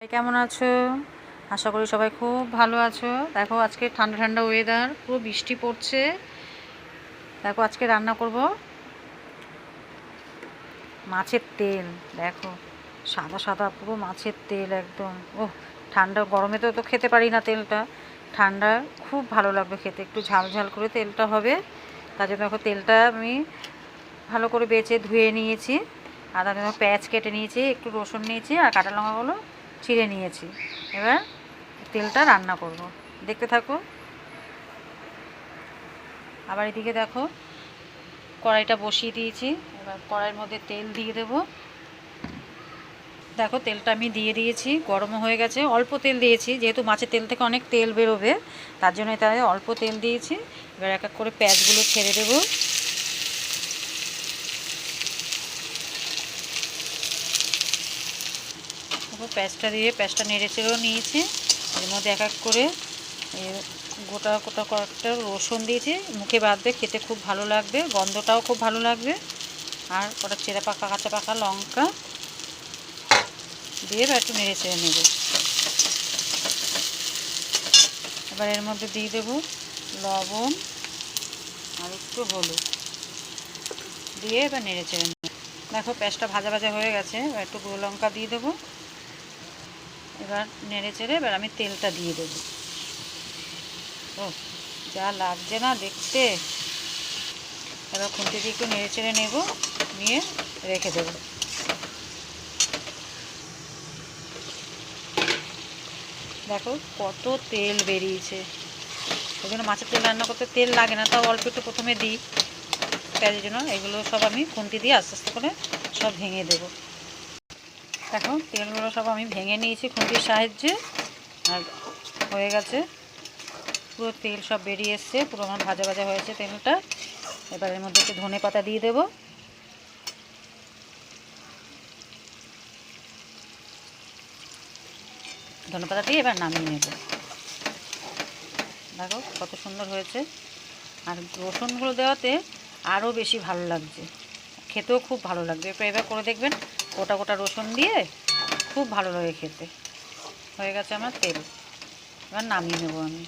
কেমন আছো? আশা করি সবাই খুব ভালো আছো। দেখো আজকে ঠান্ডা ঠান্ডা ওয়েদার, পুরো বৃষ্টি পড়ছে। দেখো আজকে রান্না করব মাছের তেল। দেখো সাদা সাদা পুরো মাছের তেল একদম। ঠান্ডা গরমে তো খেতে পারি না তেলটা, ঠান্ডা খুব ভালো লাগবে খেতে। একটু ঝাল ঝাল করে তেলটা হবে, তার জন্য দেখো তেলটা আমি ভালো করে বেছে ধুয়ে নিয়েছি। আর তার জন্য পেঁয়াজ কেটে নিয়েছি, একটু রসুন নিয়েছি আর কাঁচা লঙ্কাগুলো ছিঁড়ে নিয়েছি। এবার তেলটা রান্না করব, দেখতে থাকো। আবার এদিকে দেখো কড়াইটা বসিয়ে দিয়েছি। এবার কড়াইয়ের মধ্যে তেল দিয়ে দেব। দেখো তেলটা আমি দিয়ে দিয়েছি, গরমও হয়ে গেছে। অল্প তেল দিয়েছি, যেহেতু মাছের তেল থেকে অনেক তেল বেরোবে, তার জন্য তাই অল্প তেল দিয়েছি। এবার এক এক করে পেঁয়াজগুলো ছেড়ে দেবো। পেঁয়াজটা দিয়ে পেঁয়াজটা নেড়ে চেড়েও নিয়েছি। এর মধ্যে এক এক করে গোটা গোটা কয়েকটা রসুন দিয়েছি, মুখে বাঁধবে, খেতে খুব ভালো লাগবে, গন্ধটাও খুব ভালো লাগবে। আর কটা চেরা পাকা কাঁচা পাকা লঙ্কা দিয়ে একটু নেড়ে চেড়ে নেব। এবার এর মধ্যে দিয়ে দেবো লবণ আর একটু হলুদ দিয়ে এবার নেড়ে চেড়ে নেব। দেখো পেঁয়াজটা ভাজা ভাজা হয়ে গেছে। এবার একটু গুঁড়ো লঙ্কা দিয়ে দেবো। এবার নেড়ে চেড়ে এবার আমি তেলটা দিয়ে দেবো। যা লাগছে না দেখতে। এবার খুন্তি দিয়ে একটু নেড়ে চেড়ে নেব, নিয়ে রেখে দেবো। দেখো কত তেল বেরিয়েছে। ওই জন্য মাছের তেল রান্না করতে তেল লাগে না, তাও অল্প একটু প্রথমে দিই পেঁয়াজের জন্য। এগুলো সব আমি খুন্তি দিয়ে আস্তে আস্তে করে সব ভেঙে দেব। দেখো তেলগুলো সব আমি ভেঙে নিয়েছি খুন্তির সাহায্যে। আর হয়ে গেছে, পুরো তেল সব বেরিয়ে এসছে, পুরো আমার ভাজা ভাজা হয়েছে তেলটা। এবার এর মধ্যে একটু ধনে পাতা দিয়ে দেবো। ধনে পাতা দিয়ে এবার নামিয়ে নেব। দেখো কত সুন্দর হয়েছে। আর রসুনগুলো দেওয়াতে আরও বেশি ভালো লাগছে, খেতেও খুব ভালো লাগবে। এবার করে দেখবেন, গোটা গোটা রসুন দিয়ে খুব ভালো লাগে খেতে। হয়ে গেছে আমার তেল, এবার নামিয়ে নেব আমি।